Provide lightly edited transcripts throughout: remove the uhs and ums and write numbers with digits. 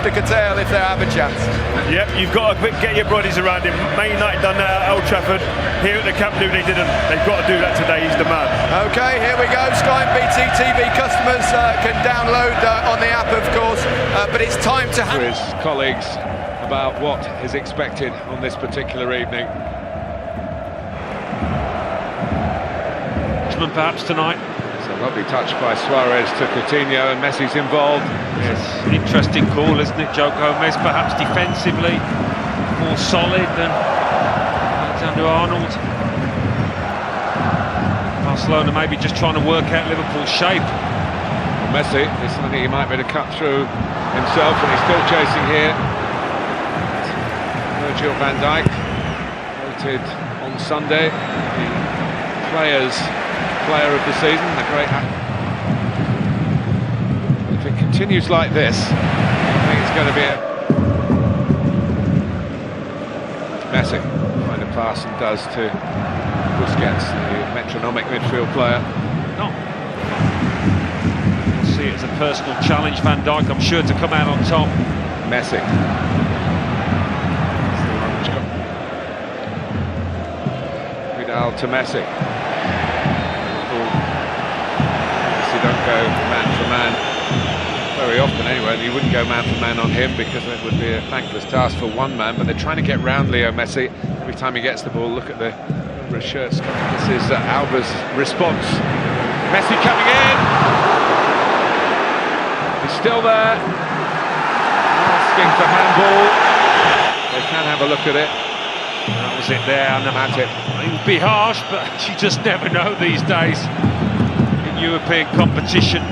stick a tail if they have a chance. Yep, you've got to get your bodies around him. Man United done that at Old Trafford. Here at the Camp Nou they didn't. They've got to do that today. He's the man. Okay, here we go. Sky and BT TV customers can download on the app, of course, but it's time to to his colleagues about what is expected on this particular evening. Perhaps tonight. It's a lovely touch by Suarez to Coutinho, and Messi's involved. Yes, interesting call, isn't it, Joe Gomez? Perhaps defensively more solid than Alexander-Arnold. Barcelona maybe just trying to work out Liverpool's shape. Messi, it's something he might be able to cut through himself, and he's still chasing here. Virgil van Dijk, voted on Sunday the player of the season, a great. If it continues like this, I think it's going to be Messi find a pass and does to Busquets, the metronomic midfield player. No. See it as a personal challenge, Van Dijk, I'm sure, to come out on top. Messi. Vidal to Messi. Don't go man for man very often anyway. You wouldn't go man for man on him because it would be a thankless task for one man, but they're trying to get round Leo Messi. Every time he gets the ball, look at the number of shirts. This is Alba's response. Messi coming in. He's still there. Asking for handball. They can have a look at it. That was it there. It would be harsh, but you just never know these days. European competition.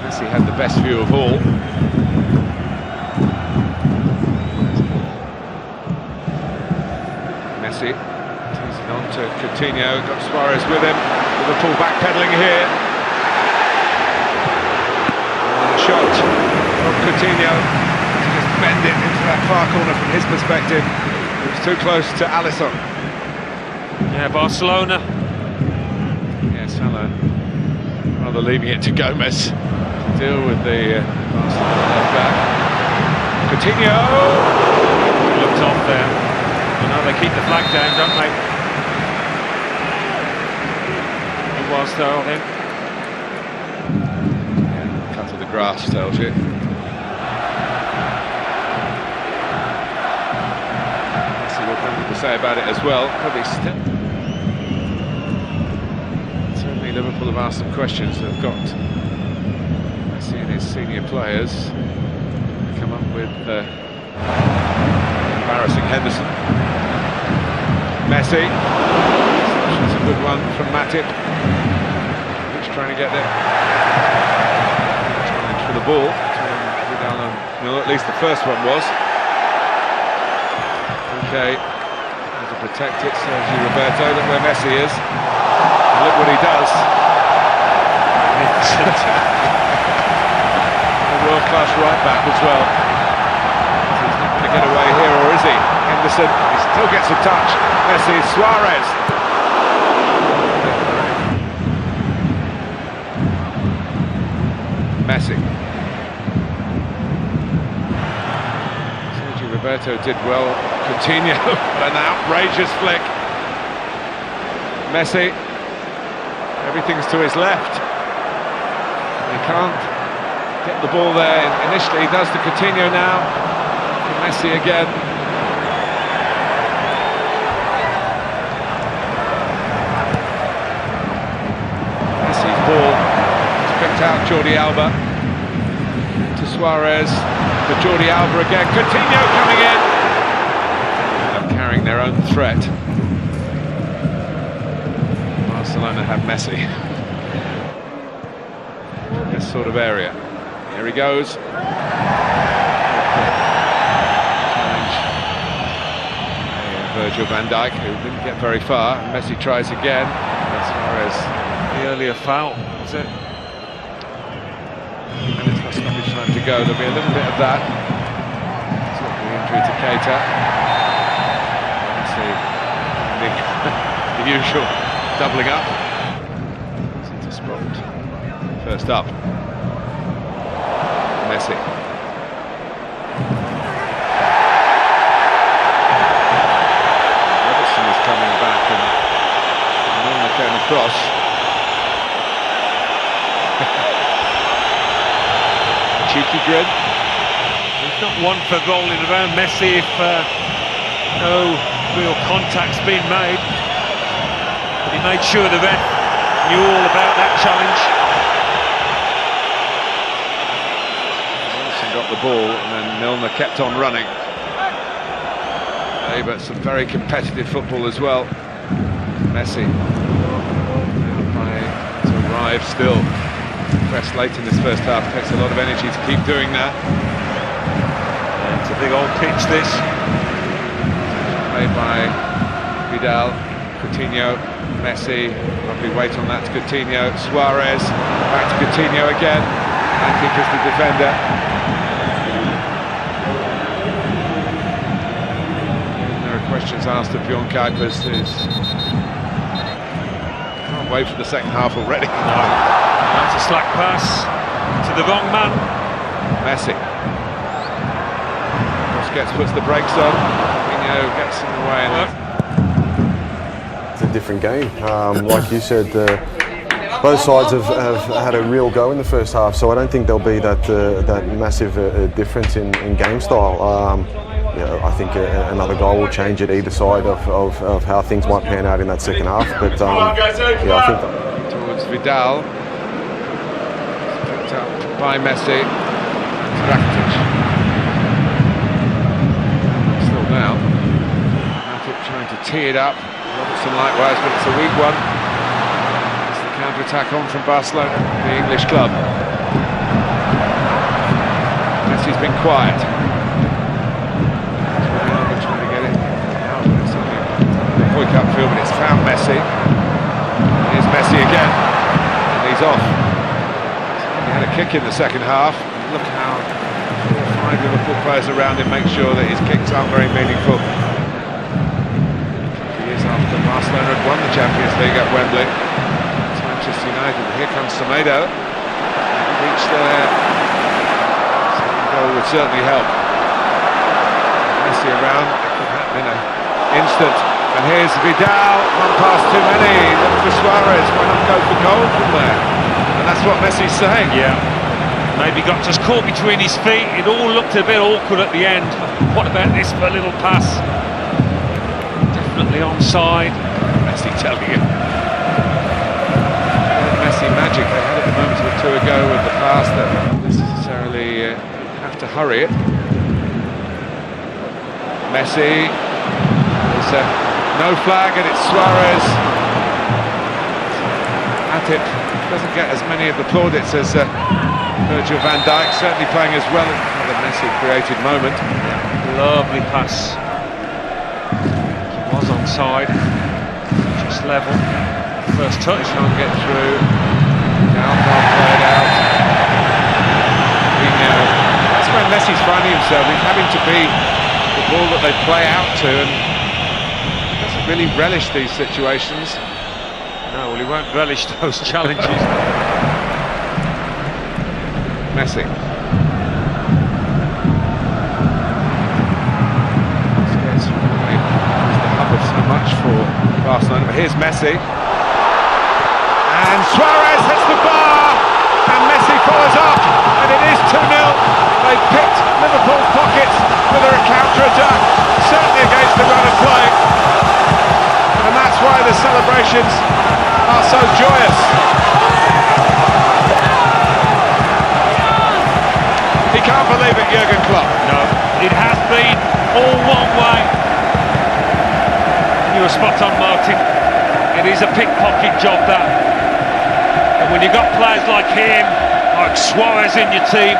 Messi had the best view of all. Messi teasing on to Coutinho, got Suarez with him. Liverpool backpedaling here. And a shot from Coutinho to just bend it into that far corner from his perspective. It was too close to Alisson. Yeah, Barcelona. Yeah, Salah rather leaving it to Gomez to deal with the Barcelona left back. Coutinho! Looked off there. You know, they keep the flag down, don't they? It was though, I think. Yeah, cut of the grass tells you. Messi will have something to say about it as well. Probably still. Certainly Liverpool have asked some questions. They've got Messi and his senior players come up with embarrassing Henderson. Messi, it's a good one from Matip. He's trying to get there. Challenge for the ball between Vidal and, well, at least the first one was. Okay, to protect it, Sergio Roberto. Look where Messi is. Look what he does. A world-class right back as well. He's not going to get away here, or is he? Henderson, he still gets a touch. Messi, Suarez. Messi. Sergio Roberto did well. Coutinho, an outrageous flick. Messi. Everything's to his left. He can't get the ball there initially. He does to Coutinho now. To Messi again. Messi's ball. He's picked out Jordi Alba. To Suarez. To Jordi Alba again. Coutinho coming in. They're carrying their own threat. Barcelona have Messi. This sort of area. Here he goes. Challenge. Virgil van Dijk, who didn't get very far. Messi tries again. As far as The earlier foul, was it? 2 minutes plus stoppage time to go. There'll be a little bit of that. The injury to Keita. Messi, the usual doubling up. To spot First up, Messi. Robertson is coming back and Milner came across. Cheeky grin. He's not one for rolling around Messi if no real contact's been made. But he made sure the ref knew all about that challenge. Wilson got the ball and then Milner kept on running. But some very competitive football as well. Messi trying to arrive still. Pressed late in this first half, takes a lot of energy to keep doing that. It's a big old pitch, this. Played by Vidal, Coutinho, Messi, lovely weight on that to Coutinho, Suarez, back to Coutinho again, Antip is the defender. There are questions asked of Bjorn Kuipers, can't wait for the second half already. No, that's a slack pass to the wrong man. Messi. Busquets puts the brakes on, Coutinho gets in the way. It's a different game. Like you said, both sides have had a real go in the first half, so I don't think there'll be that massive difference in game style. I think another goal will change it either side of how things might pan out in that second half. But I think towards Vidal, picked up by Messi, Rakitic. Still down. Antip trying to tee it up. Robertson likewise, but it's a weak one. It's the counter-attack on from Barcelona, the English club. Messi's been quiet. Trying to get it out. It's only a quick upfield, but it's found Messi. Here's Messi again, and he's off. He had a kick in the second half. Look how 5 Liverpool players around him make sure that his kicks aren't very meaningful. After Barcelona had won the Champions League at Wembley, it's Manchester United. Here comes Semedo. Reach there. Second goal would certainly help. Messi around. It could happen in an instant. And here's Vidal. One pass too many. Look for Suarez. Why not go for goal from there? And that's what Messi's saying. Yeah. Maybe got just caught between his feet. It all looked a bit awkward at the end. What about this for a little pass? Definitely onside. Messi telling him. Messi magic. They had it a moment or two ago with the pass that don't necessarily have to hurry it. Messi. No flag, and it's Suarez. Antip doesn't get as many of the plaudits as Virgil van Dijk, certainly playing as well. Another Messi created moment. Lovely pass. Was onside, just level. First touch. Can't get through. Now can't play it out. That's where Messi's finding himself. He's having to be the ball that they play out to, and doesn't really relish these situations. No, well, he won't relish those challenges. Messi. So much for Barcelona, but here's Messi, and Suarez hits the bar, and Messi follows up, and it is 2-0. They picked Liverpool pockets with a counter-attack, certainly against the run of play, and that's why the celebrations are so joyous. He can't believe it, Jurgen Klopp. No, it has been all one way. You were spot on, Martin. It is a pickpocket job, that. And when you've got players like him, like Suarez in your team,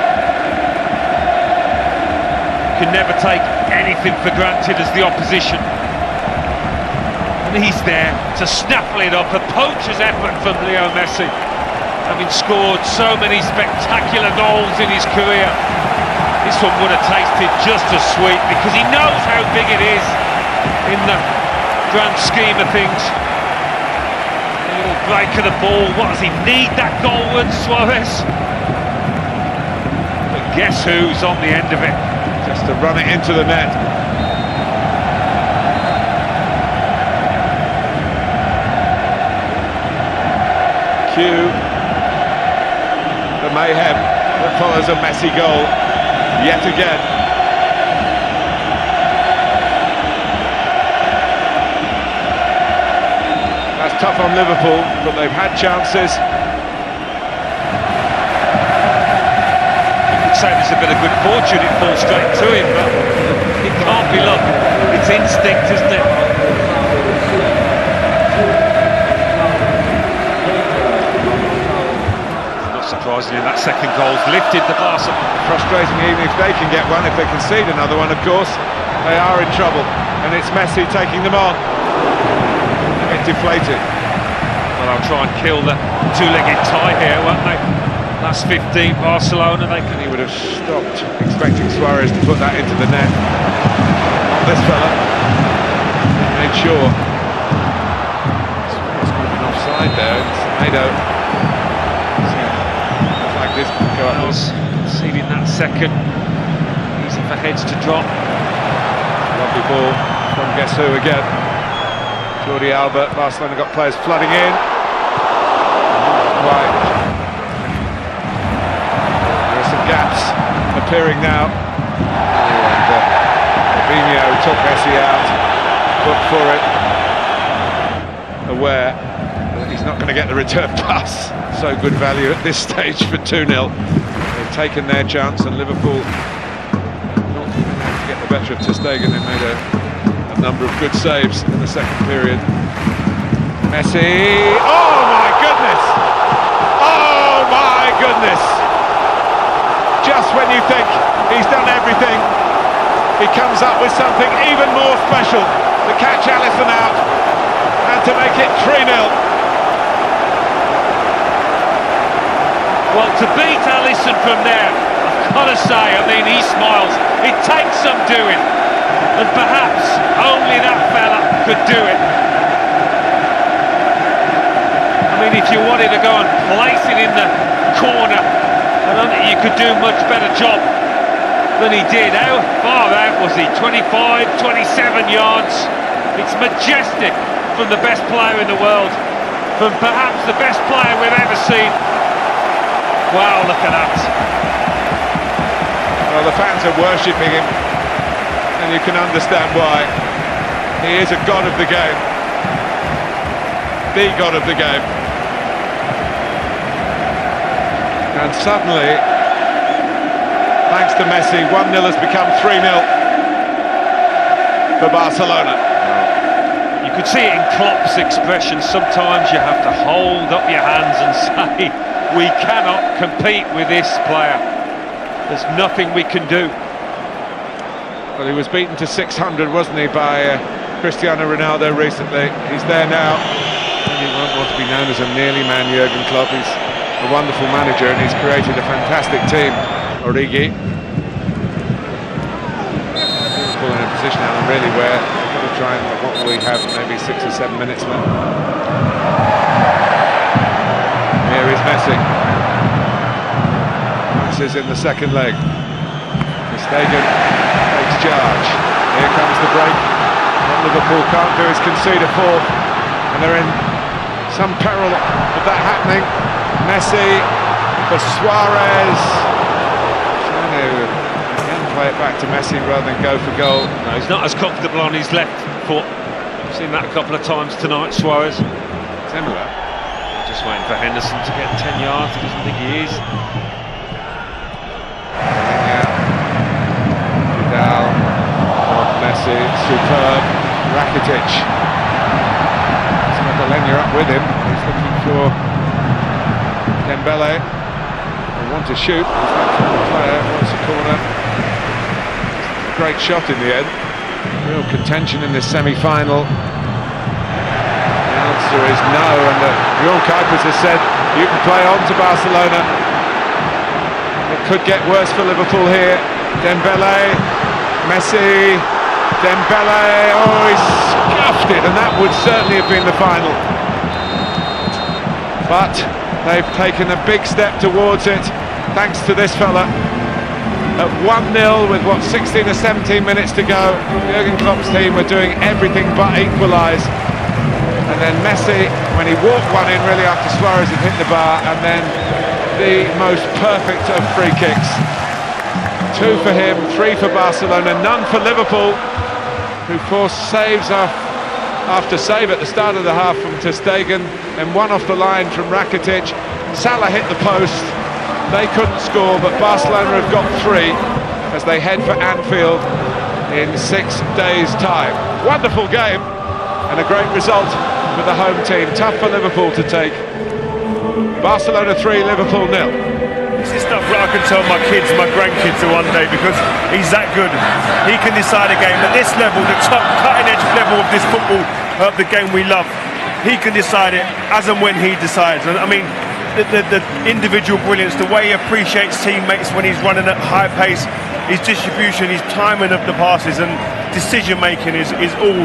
you can never take anything for granted as the opposition. And he's there to snaffle it up, a poacher's effort from Leo Messi. Having scored so many spectacular goals in his career, this one would have tasted just as sweet, because he knows how big it is in the grand scheme of things. A little break of the ball. What does he need that goalward, Suarez? But guess who's on the end of it? Just to run it into the net. Cue the mayhem that follows a Messi goal yet again. That's tough on Liverpool, but they've had chances. You could say there's a bit of good fortune, it falls straight to him, but it can't be luck. It's instinct, isn't it? Not surprisingly, that second goal's lifted the Barca. Frustrating even if they can get one. If they concede another one, of course, they are in trouble. And it's Messi taking them on. Deflated. Well, I'll try and kill the two-legged tie here, won't they? Last 15, Barcelona, they can... He would have stopped expecting Suarez to put that into the net. Not this fella. He made sure. Suarez could have been offside there. Semedo. Like this could go up. Conceding that second. Easy for heads to drop. Lovely ball from guess who again. Jordi Alba. Barcelona got players flooding in. Right. There are some gaps appearing now. And Fabinho took Messi out, looked for it, aware that he's not going to get the return pass. So good value at this stage for 2-0. They've taken their chance, and Liverpool not going to have to get the better of Ter Stegen. They made a number of good saves in the second period. Messi, oh my goodness! Oh my goodness! Just when you think he's done everything, he comes up with something even more special to catch Alisson out and to make it 3-0. Well, to beat Alisson from there, I've got to say, I mean, he smiles. It takes some doing. And perhaps only that fella could do it. I mean, if you wanted to go and place it in the corner, I don't think you could do a much better job than he did. How far out was he? 25, 27 yards. It's majestic from the best player in the world, from perhaps the best player we've ever seen. Wow, look at that. Well, the fans are worshipping him. And you can understand why. He is a god of the game. The god of the game. And suddenly, thanks to Messi, 1-0 has become 3-0 for Barcelona. You could see it in Klopp's expression. Sometimes you have to hold up your hands and say, we cannot compete with this player. There's nothing we can do. Well, he was beaten to 600, wasn't he, by Cristiano Ronaldo recently. He's there now. And he won't want to be known as a nearly man, Jurgen Klopp. He's a wonderful manager and he's created a fantastic team. Origi. Liverpool in a position now really where they've got to try and, what will we have, maybe 6 or 7 minutes left. Here is Messi. This is in the second leg. Stegen takes charge. Here comes the break. What Liverpool can't do is concede a fourth, and they're in some peril of that happening. Messi for Suarez. Trying to again play it back to Messi rather than go for goal. No, he's not as comfortable on his left foot. I've seen that a couple of times tonight, Suarez. Similar. Just waiting for Henderson to get 10 yards. He doesn't think he is. Messi, superb. Rakitic. Madalena up with him. He's looking for Dembele. They want to shoot. He's left from the player. Wants a corner. Great shot in the end. Real contention in this semi-final. The answer is no. And Bjorn Kuipers has said you can play on to Barcelona. It could get worse for Liverpool here. Dembele, Messi, Dembele, oh, he scuffed it, and that would certainly have been the final. but they've taken a big step towards it thanks to this fella. At 1-0 with 16 or 17 minutes to go, Jurgen Klopp's team were doing everything but equalise. And then Messi, when he walked one in really after Suarez had hit the bar, and then the most perfect of free kicks. 2 for him, 3 for Barcelona, none for Liverpool, who forced saves after save at the start of the half from Ter Stegen, and one off the line from Rakitic. Salah hit the post, they couldn't score, but Barcelona have got 3 as they head for Anfield in 6 days' time. Wonderful game and a great result for the home team. Tough for Liverpool to take. Barcelona 3, Liverpool 0. This is stuff that I can tell my kids, my grandkids one day, because he's that good. He can decide a game at this level, the top cutting-edge level of this football, of the game we love. He can decide it as and when he decides. And I mean, the individual brilliance, the way he appreciates teammates when he's running at high pace, his distribution, his timing of the passes and decision making is all